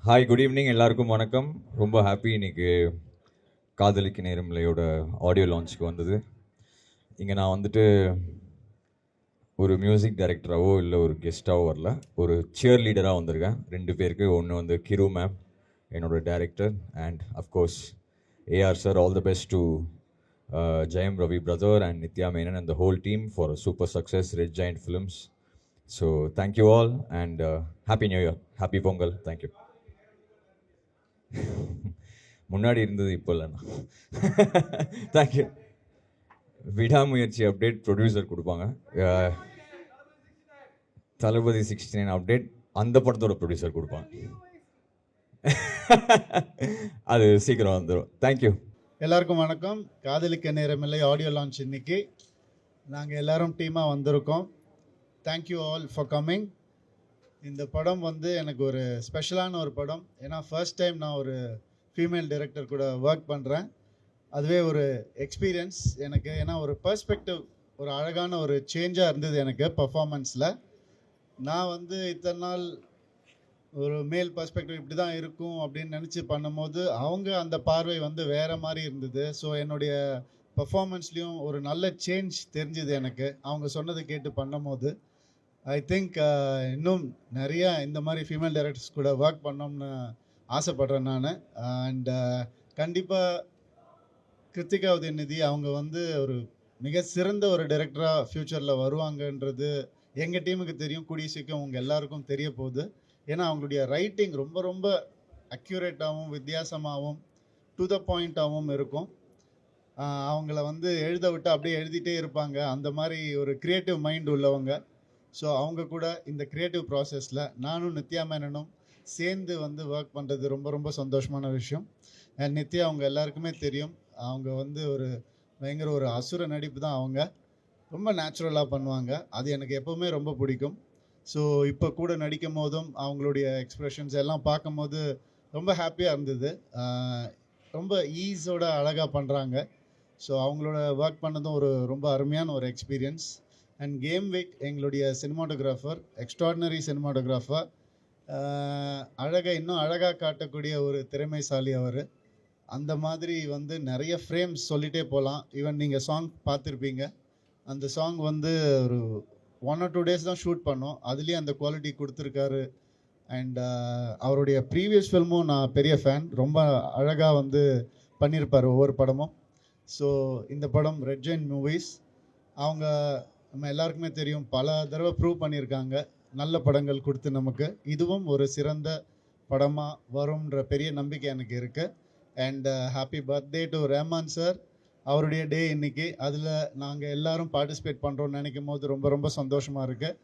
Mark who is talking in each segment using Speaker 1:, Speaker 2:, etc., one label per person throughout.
Speaker 1: Hi, good evening. எல்லாருக்கும் வணக்கம். ரொம்ப ஹாப்பி இன்னைக்கு காதலிக்கு நேரமில்லையோட ஆடியோ லான்ச்சுக்கு வந்தது. இங்கே நான் வந்துட்டு ஒரு மியூசிக் டைரக்டராகவோ இல்லை ஒரு கெஸ்ட்டாகவோ வரல, ஒரு சியர் லீடராக வந்திருக்கேன். 2 பேருக்கு. ஒன்று வந்து கிரு மேம், என்னோட director, and of course AR sir. All the best to Jayam Ravi brother and Nithya Menen and the whole team for super success Red Giant Films. So thank you all and happy new year, happy Pongal. Thank you. முன்னாடி இருந்தது இப்போ இல்லைண்ணா. Thank you. விடாமுயற்சி update producer கொடுப்பாங்க. தளபதி 69 update அந்த படத்தோட producer கொடுப்பாங்க. அது சீக்கிரம் வந்துடும். தேங்க்யூ.
Speaker 2: எல்லாருக்கும் வணக்கம். காதலிக்க நேரமில்லை ஆடியோ லான்ச் இன்னைக்கு நாங்கள் எல்லாரும் டீமாக வந்திருக்கோம். Thank you all for coming. இந்த படம் வந்து எனக்கு ஒரு ஸ்பெஷலான ஒரு படம். ஏன்னா ஃபர்ஸ்ட் டைம் நான் ஒரு ஃபீமேல் டைரக்டர் கூட ஒர்க் பண்ணுறேன். அதுவே ஒரு எக்ஸ்பீரியன்ஸ் எனக்கு. ஏன்னா ஒரு பெர்ஸ்பெக்டிவ், ஒரு அழகான ஒரு சேஞ்சாக இருந்தது எனக்கு பர்ஃபார்மன்ஸில். நான் வந்து இத்தனை நாள் ஒரு மேல் பெர்ஸ்பெக்டிவ் இப்படி தான் இருக்கும் அப்படின்னு நினச்சி பண்ணும்போது அவங்க அந்த பார்வை வந்து வேறு மாதிரி இருந்தது. ஸோ என்னுடைய பர்ஃபார்மன்ஸ்லேயும் ஒரு நல்ல சேஞ்ச் தெரிஞ்சுது எனக்கு அவங்க சொன்னதை கேட்டு பண்ணும்போது. ஐ திங்க் இன்னும் நிறையா இந்த மாதிரி ஃபீமேல் டைரக்டர்ஸ் கூட ஒர்க் பண்ணோம்னு ஆசைப்பட்றேன் நான். அண்ட் கண்டிப்பாக கிருத்திகா உதயநிதி அவங்க வந்து ஒரு மிக சிறந்த ஒரு டைரக்டராக ஃப்யூச்சரில் வருவாங்கன்றது எங்கள் டீமுக்கு தெரியும். கூடிய சீக்கிரம் உங்கள் எல்லாருக்கும் தெரிய போகுது. ஏன்னா அவங்களுடைய ரைட்டிங் ரொம்ப ரொம்ப அக்யூரேட்டாகவும் வித்தியாசமாகவும் டு த பாயிண்ட்டாகவும் இருக்கும். அவங்கள வந்து எழுத விட்டு அப்படியே எழுதிட்டே இருப்பாங்க. அந்த மாதிரி ஒரு க்ரியேட்டிவ் மைண்ட் உள்ளவங்க. ஸோ அவங்க கூட இந்த க்ரியேட்டிவ் ப்ராசஸில் நானும் நித்யா மேனனும் சேர்ந்து வந்து ஒர்க் பண்ணுறது ரொம்ப ரொம்ப சந்தோஷமான விஷயம். அண்ட் நித்யா அவங்க எல்லாருக்குமே தெரியும், அவங்க வந்து ஒரு பயங்கர ஒரு அசுர நடிப்பு தான். அவங்க ரொம்ப நேச்சுரலாக பண்ணுவாங்க. அது எனக்கு எப்போவுமே ரொம்ப பிடிக்கும். ஸோ இப்போ கூட நடிக்கும் போதும் அவங்களுடைய எக்ஸ்ப்ரெஷன்ஸ் எல்லாம் பார்க்கும்போது ரொம்ப ஹாப்பியாக இருந்தது. ரொம்ப ஈஸோட அழகாக பண்ணுறாங்க. ஸோ அவங்களோட ஒர்க் பண்ணதும் ஒரு ரொம்ப அருமையான ஒரு எக்ஸ்பீரியன்ஸ். அண்ட் கேம் விக் எங்களுடைய சினிமாட்டோகிராஃபர், எக்ஸ்ட்ராடினரி சினிமாட்டோகிராஃபர், இன்னும் அழகாக காட்டக்கூடிய ஒரு திறமைசாலி அவர். அந்த மாதிரி வந்து நிறைய ஃப்ரேம்ஸ் சொல்லிகிட்டே போகலாம். ஈவன் நீங்கள் சாங் பார்த்துருப்பீங்க. அந்த சாங் வந்து ஒரு 1 or 2 days தான் ஷூட் பண்ணோம். அதுலேயும் அந்த குவாலிட்டி கொடுத்துருக்காரு. அண்ட் அவருடைய ப்ரீவியஸ் ஃபில்மும் நான் பெரிய ஃபேன். ரொம்ப அழகாக வந்து பண்ணியிருப்பார் ஒவ்வொரு படமும். ஸோ இந்த படம் ரெட் ஜெயண்ட் மூவிஸ். அவங்க நம்ம எல்லாருக்குமே தெரியும், பல தடவை ப்ரூவ் பண்ணியிருக்காங்க நல்ல படங்கள் கொடுத்து நமக்கு. இதுவும் ஒரு சிறந்த படமாக வரும்ன்ற பெரிய நம்பிக்கை எனக்கு இருக்குது. And happy birthday to Rahman sir. அவருடைய டே இன்னைக்கு. அதில் நாங்கள் எல்லாரும் பார்ட்டிசிபேட் பண்ணுறோன்னு நினைக்கும் போது ரொம்ப ரொம்ப சந்தோஷமாக இருக்குது.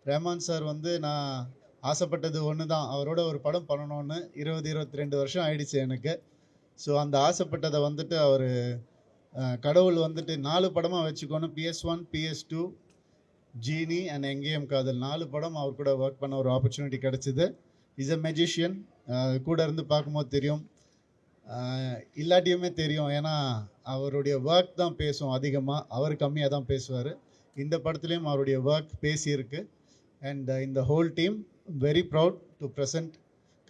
Speaker 2: ரஹ்மான் சார் வந்து நான் ஆசைப்பட்டது ஒன்று தான், அவரோட ஒரு படம் பண்ணணும்னு. 22 வருஷம் ஆயிடுச்சு எனக்கு. ஸோ அந்த ஆசைப்பட்டதை வந்துட்டு அவர் கடவுள் வந்துட்டு 4 படமாக வச்சுக்கணும். PS1, PS2, ஜீனி அண்ட் எங்கேயும் காதல் 4 படம் அவர் கூட ஒர்க் பண்ண ஒரு ஆப்பர்ச்சுனிட்டி கிடச்சிது. Is a magician. கூட இருந்து பார்க்கும்போது தெரியும், இல்லாட்டியுமே தெரியும். ஏன்னா அவருடைய ஒர்க் தான் பேசும் அதிகமாக, அவர் கம்மியாக தான் பேசுவார். இந்த படத்துலேயும் அவருடைய ஒர்க் பேசியிருக்கு. அண்ட் இந்த whole team very proud to present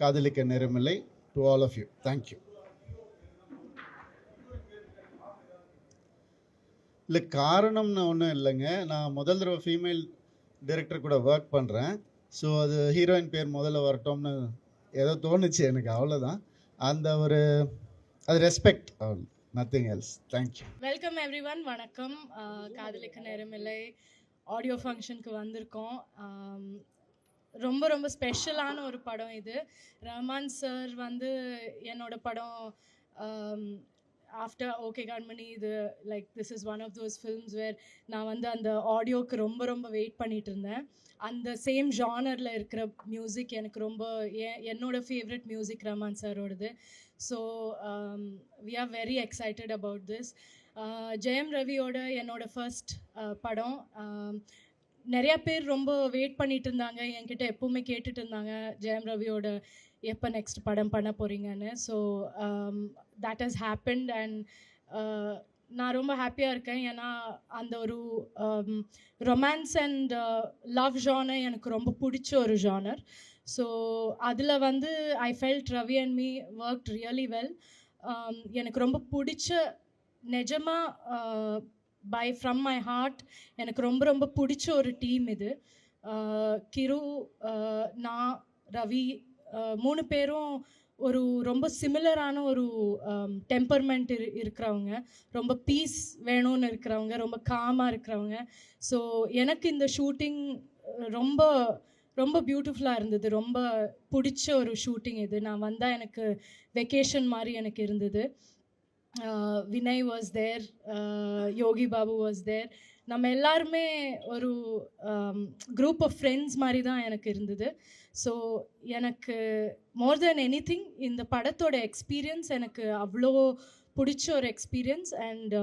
Speaker 2: Kadhalikka Neramillai to all of you. Thank you. இல்லை, காரணம்னு ஒன்றும் இல்லைங்க. நான் முதல் தடவை ஃபீமேல் டைரக்டர் கூட ஒர்க் பண்ணுறேன். ஸோ அது ஹீரோயின் பேர் முதல்ல வரட்டோம்னு ஏதோ தோணுச்சு எனக்கு, அவ்வளோதான். அந்த ஒரு அது ரெஸ்பெக்ட், அவ்வளோ, nothing else. Thank you.
Speaker 3: Welcome every one. வணக்கம். காதலிக்க நேரமில்லை ஆடியோ ஃபங்க்ஷனுக்கு வந்திருக்கோம். ரொம்ப ரொம்ப ஸ்பெஷலான ஒரு படம் இது. ரஹ்மான் சார் வந்து என்னோட படம் ஆஃப்டர் ஓகே கண்மணி, இது like this is one of those films where நான் வந்து அந்த ஆடியோவுக்கு ரொம்ப ரொம்ப வெயிட் பண்ணிட்டு இருந்தேன். அந்த சேம் ஜானரில் இருக்கிற மியூசிக் எனக்கு ரொம்ப என்னோட ஃபேவரட் மியூசிக் ரஹ்மான் சாரோடது. So we are very excited about this. Jayam ரவியோட என்னோட ஃபர்ஸ்ட் படம். நிறையா பேர் ரொம்ப வெயிட் பண்ணிட்டு இருந்தாங்க, என்கிட்ட எப்போவுமே கேட்டுட்டு இருந்தாங்க ஜெயம் ரவியோட எப்போ நெக்ஸ்ட் படம் பண்ண போகிறீங்கன்னு. So that has happened and நான் ரொம்ப ஹாப்பியாக இருக்கேன். ஏன்னா அந்த ஒரு ரொமான்ஸ் அண்ட் லவ் ஜானர் எனக்கு ரொம்ப பிடிச்ச ஒரு ஜானர். ஸோ அதில் வந்து I felt Ravi and me work really well. எனக்கு ரொம்ப பிடிச்ச நிஜமாக ஃப்ரம் மை ஹார்ட் எனக்கு ரொம்ப ரொம்ப பிடிச்ச ஒரு டீம் இது. கிரு, நான், ரவி, 3 பேரும் ஒரு ரொம்ப சிமிலரான ஒரு டெம்பர்மெண்ட் இருக்கிறவங்க, ரொம்ப பீஸ் வேணும்னு இருக்கிறவங்க, ரொம்ப காமாக இருக்கிறவங்க. ஸோ எனக்கு இந்த ஷூட்டிங் ரொம்ப ரொம்ப பியூட்டிஃபுல்லாக இருந்தது. ரொம்ப பிடிச்ச ஒரு ஷூட்டிங் இது. நான் வந்தால் எனக்கு வெக்கேஷன் மாதிரி எனக்கு இருந்தது. Vinay was there, Yogi Babu was there. நம்ம எல்லாருமே ஒரு குரூப் ஆஃப் ஃப்ரெண்ட்ஸ் மாதிரி தான் எனக்கு இருந்தது. ஸோ எனக்கு மோர் தென் எனி திங் இந்த படத்தோட எக்ஸ்பீரியன்ஸ் எனக்கு அவ்வளோ பிடிச்ச ஒரு எக்ஸ்பீரியன்ஸ் அண்ட்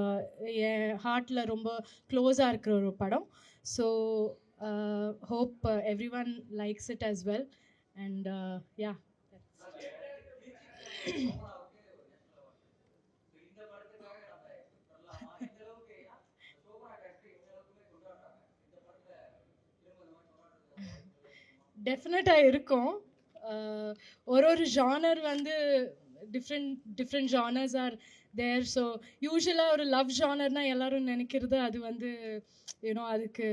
Speaker 3: என் ஹார்ட்டில் ரொம்ப க்ளோஸாக இருக்கிற ஒரு படம். So hope everyone likes it as well, and yeah. டெஃபினட்டாக இருக்கும். ஒரு ஜானர் வந்து different genres are there. So யூஸ்வலாக ஒரு லவ் ஜானர்னால் எல்லோரும் நினைக்கிறது அது வந்து யூனோ அதுக்கு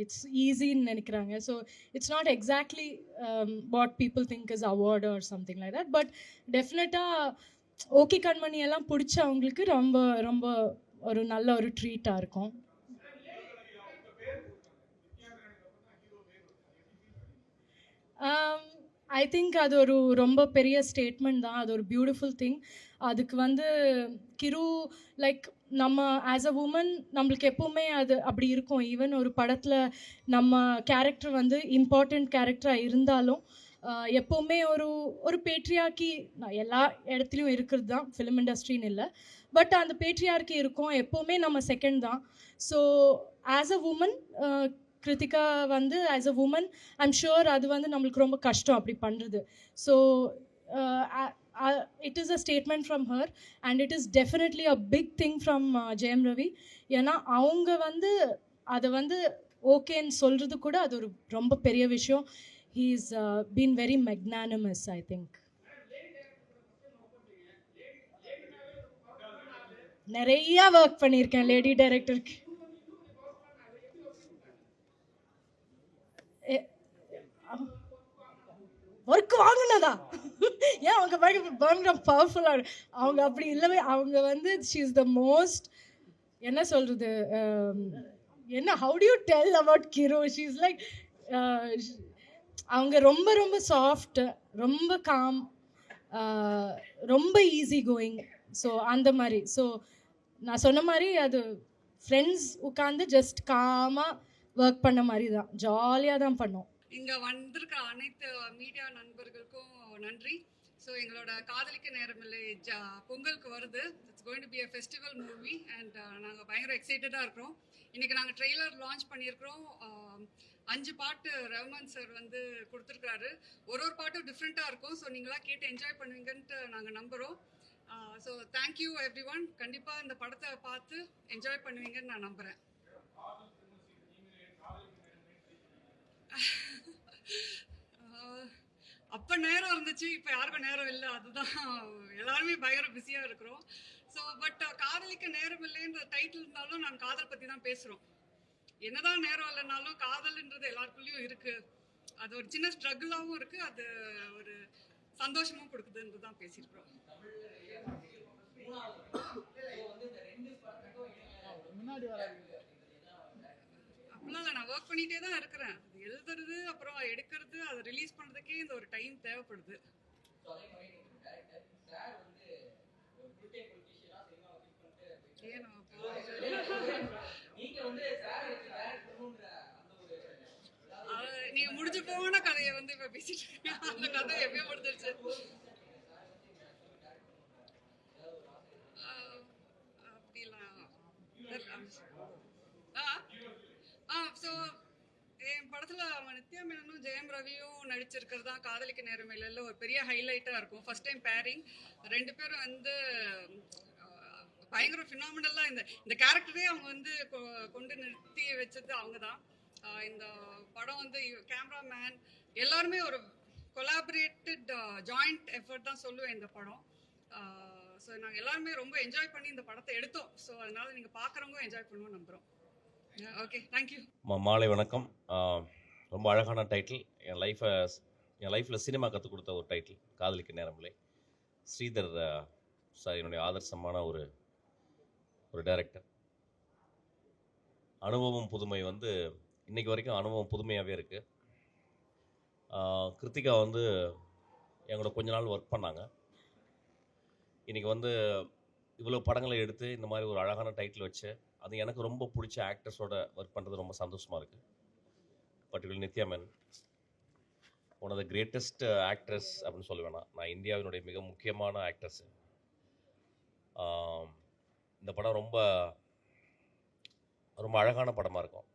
Speaker 3: it's ஈஸின்னு நினைக்கிறாங்க. So it's not exactly what people think is award or something like that. But டெஃபினட்டாக ஓகே கண்மணி எல்லாம் பிடிச்சவங்களுக்கு ரொம்ப ரொம்ப ஒரு நல்ல ஒரு ட்ரீட்டாக இருக்கும். ஐ திங்க் அது ஒரு ரொம்ப பெரிய ஸ்டேட்மெண்ட் தான். அது ஒரு பியூட்டிஃபுல் திங். அதுக்கு வந்து கிரு லைக் நம்ம ஆஸ் அ உமன் நம்மளுக்கு எப்போவுமே அது அப்படி இருக்கும். ஈவன் ஒரு படத்தில் நம்ம கேரக்டர் வந்து இம்பார்ட்டண்ட் கேரக்டராக இருந்தாலும் எப்போவுமே ஒரு பேட்ரியார்க்கி எல்லா இடத்துலையும் இருக்கிறது தான், ஃபிலிம் இண்டஸ்ட்ரின்னு இல்லை. பட் அந்த பேட்ரியார்க்கி இருக்கும், எப்போவுமே நம்ம செகண்ட் தான். So as a woman Krithika வந்து as a woman I'm sure அது வந்து நம்மளுக்கு ரொம்ப கஷ்டம் அப்படி பண்ணுறது. So it is a statement from her and it is definitely a big thing from Jayam Ravi. ஏன்னா அவங்க வந்து அதை வந்து ஓகேன்னு சொல்கிறது கூட அது ஒரு ரொம்ப பெரிய விஷயம். he is been very magnanimous, I think. நிறையா ஒர்க் பண்ணியிருக்கேன் லேடி டைரக்டருக்கு. ஒர்க் வாங்கினதா? ஏன் அவங்க பயங்கர பவர்ஃபுல்லாக அவங்க அப்படி இல்லவே. அவங்க வந்து ஷீ இஸ் த மோஸ்ட் என்ன சொல்கிறது என்ன how to you tell about கிரு? ஷீ இஸ் லைக் அவங்க ரொம்ப ரொம்ப சாஃப்ட், ரொம்ப காம், ரொம்ப ஈஸி கோயிங். ஸோ அந்த மாதிரி. ஸோ நான் சொன்ன மாதிரி அது ஃப்ரெண்ட்ஸ் உட்காந்து ஜஸ்ட் காமாக ஒர்க் பண்ண மாதிரி தான், ஜாலியாக தான் பண்ணோம்.
Speaker 4: இங்கே வந்திருக்க அனைத்து மீடியா நண்பர்களுக்கும் நன்றி. ஸோ எங்களோட காதலிக்க நேரமில்லை பொங்கலுக்கு வருது. It's going to be a festival movie and நாங்கள் பயங்கர எக்ஸைட்டடாக இருக்கிறோம். இன்றைக்கி நாங்கள் ட்ரெய்லர் லான்ச் பண்ணியிருக்கிறோம். 5 பாட்டு ரஹ்மான் சார் வந்து கொடுத்துருக்காரு. ஒரு பாட்டும் டிஃப்ரெண்ட்டாக இருக்கும். ஸோ நீங்களாம் கேட்டு என்ஜாய் பண்ணுவீங்கன்ட்டு நாங்கள் நம்புகிறோம். So thank you every one. கண்டிப்பாக இந்த படத்தை பார்த்து என்ஜாய் பண்ணுவீங்கன்னு நான் நம்புகிறேன். அப்போ நேரம் இருந்துச்சு, இப்போ யாருக்கும் நேரம் இல்லை. அதுதான் எல்லாருமே பயங்கர பிஸியாக இருக்கிறோம். ஸோ பட் காதலிக்க நேரம் இல்லைன்ற டைட்டில் இருந்தாலும் நாங்கள் காதல் பற்றி தான் பேசுகிறோம். என்னதான் நேரம் இல்லைனாலும் காதல்ன்றது எல்லாருக்குள்ளேயும் இருக்குது. அது ஒரு சின்ன ஸ்ட்ரகிளாகவும் இருக்குது, அது ஒரு சந்தோஷமும் கொடுக்குதுன்றது தான் பேசியிருக்கிறோம். அப்படிலாம் இல்லை, நான் ஒர்க் பண்ணிகிட்டே தான் இருக்கிறேன். அது எழுதுறது அப்புறம் எடுக்கிறது அதை ரிலீஸ் பண்ணுறதுக்கே இந்த ஒரு டைம் தேவைப்படுது. நீங்க முடிஞ்சு போன கதையை வந்து இப்ப பேசிட்டு இருக்கீங்க. அந்த கதை எப்பயோ முடிஞ்சிருச்சு. ஸோ என் படத்தில் நித்யா மேனனும் ஜெயம் ரவியும் நடிச்சிருக்கிறது தான் காதலிக்க நேரம் இல்லைல்ல ஒரு பெரிய ஹைலைட்டாக இருக்கும். First time bearing. 2 பேரும் வந்து பயங்கர ஃபினாமினலாக இந்த கேரக்டரே அவங்க வந்து கொண்டு நிறுத்தி வச்சது அவங்க தான். இந்த படம் வந்து கேமராமேன் எல்லாருமே ஒரு கொலாபரேட்டட் ஜாயிண்ட் எஃபர்ட் தான் சொல்லுவேன் இந்த படம். ஸோ நாங்கள் எல்லாருமே ரொம்ப என்ஜாய் பண்ணி இந்த படத்தை எடுத்தோம். ஸோ அதனால நீங்கள் பார்க்குறவங்க என்ஜாய் பண்ணுவோம் நம்புகிறோம். Okay, thank you.
Speaker 5: மாலை வணக்கம். ரொம்ப அழகான டைட்டில். என் லைஃப்பில் சினிமா கற்றுக் கொடுத்த ஒரு டைட்டில், காதலிக்க நேரமில்லை. ஸ்ரீதர் சார் என்னுடைய ஆதர்சமான ஒரு டைரக்டர். அனுபவம் புதுமை வந்து இன்றைக்கி வரைக்கும் அனுபவம் புதுமையாகவே இருக்குது. கிருத்திகா வந்து எங்களோட கொஞ்ச நாள் ஒர்க் பண்ணாங்க. இன்றைக்கி வந்து இவ்வளோ படங்களை எடுத்து இந்த மாதிரி ஒரு அழகான டைட்டில் வச்சு, அது எனக்கு ரொம்ப பிடிச்ச ஆக்டர்ஸோட ஒர்க் பண்ணுறது ரொம்ப சந்தோஷமாக இருக்குது. Particular Nithya Menen, one of the greatest actress அப்படின்னு சொல்ல வேணாம், நான் இந்தியாவினுடைய மிக முக்கியமான ஆக்டர்ஸு. இந்த படம் ரொம்ப ரொம்ப அழகான படமாக இருக்கும்,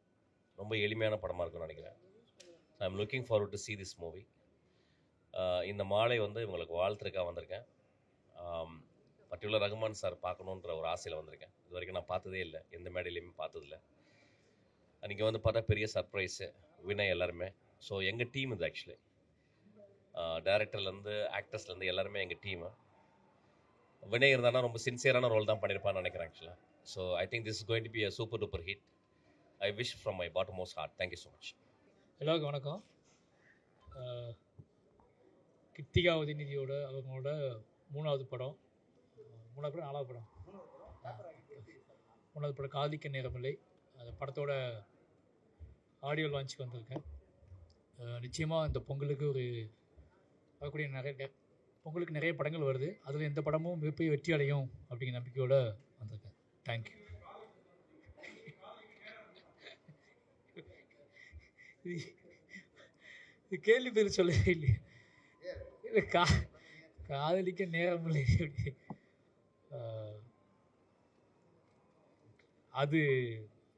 Speaker 5: ரொம்ப எளிமையான படமாக இருக்கும்னு நினைக்கிறேன். I am looking forward to see this movie. இந்த மாலை வந்து இவங்களுக்கு வாழ்த்துறதுக்காக வந்திருக்கேன். பர்டிகுலர் ரகுமான் சார் பார்க்கணுன்ற ஒரு ஆசையில் வந்திருக்கேன். இது வரைக்கும் நான் பார்த்ததே இல்லை, எந்த மேடையிலையுமே பார்த்ததில்லை. அன்றைக்கி வந்து பார்த்தா பெரிய சர்ப்ரைஸு, வினய் எல்லாருமே. ஸோ எங்கள் டீம் இது ஆக்சுவலி, டைரக்டர்லேருந்து ஆக்டர்ஸ்லேருந்து எல்லாருமே எங்கள் டீமு. வினய் இருந்தானா ரொம்ப சின்சியரான ரோல் தான் பண்ணியிருப்பான்னு நினைக்கிறேன் ஆக்சுவலாக. So I think this is going to be a super duper hit. I wish from my bottom most heart. Thank you so much.
Speaker 6: எல்லாருக்கும் வணக்கம். கிருத்திகா உதயநிதியோட அவங்களோட மூணாவது படம், நாலாவது படம், மூணாவது படம் காதலிக்க நேரமில்லை. அந்த படத்தோட ஆடியோ லான்ச்சுக்கு வந்திருக்கேன். நிச்சயமாக இந்த பொங்கலுக்கு வரக்கூடிய பொங்கலுக்கு நிறைய படங்கள் வருது. அதில் எந்த படமும் மிகப்பெரிய வெற்றி அடையும் அப்படிங்கிற நம்பிக்கையோடு வந்திருக்கேன். தேங்க்யூ. இது கேள்வி பேர் சொல்லவே இல்லையே. இல்லை, காதலிக்க நேரம் இல்லை. அது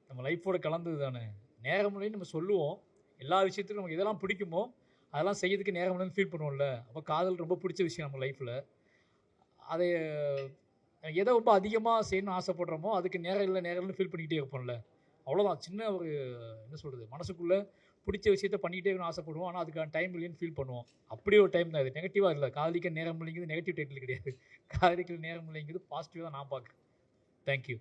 Speaker 6: நம்ம லைஃப்போட கலந்தது தானே. நேரம் இல்லைன்னு நம்ம சொல்லுவோம், எல்லா விஷயத்துக்கும் நமக்கு எதெல்லாம் பிடிக்குமோ அதெல்லாம் செய்யறதுக்கு நேரம் இல்லைன்னு ஃபீல் பண்ணுவோம்ல. அப்போ காதல் ரொம்ப பிடிச்ச விஷயம் நம்ம லைஃப்பில். அதை எதை ரொம்ப அதிகமாக செய்யணும்னு ஆசைப்படுறோமோ அதுக்கு நேரம் இல்லைன்னு ஃபீல் பண்ணிக்கிட்டே இருப்போம்ல. அவ்வளோதான். சின்ன ஒரு என்ன சொல்கிறது, மனசுக்குள்ளே பிடிச்ச விஷயத்த பண்ணிக்கிட்டே இருக்கணும்னு ஆசைப்படுவோம், ஆனால் அதுக்கான டைம் இல்லைன்னு ஃபீல் பண்ணுவோம். அப்படி ஒரு டைம் தான் இது. நெகட்டிவாக இல்லை. காதலிக்க நேரம் இல்லைங்கிறது நெகட்டிவ் டைட்டில் கிடையாது. காதலிக்கிற நேரம் இல்லைங்கிறது பாசிட்டிவாக தான் நான் பார்க்குறேன். தேங்க்யூ.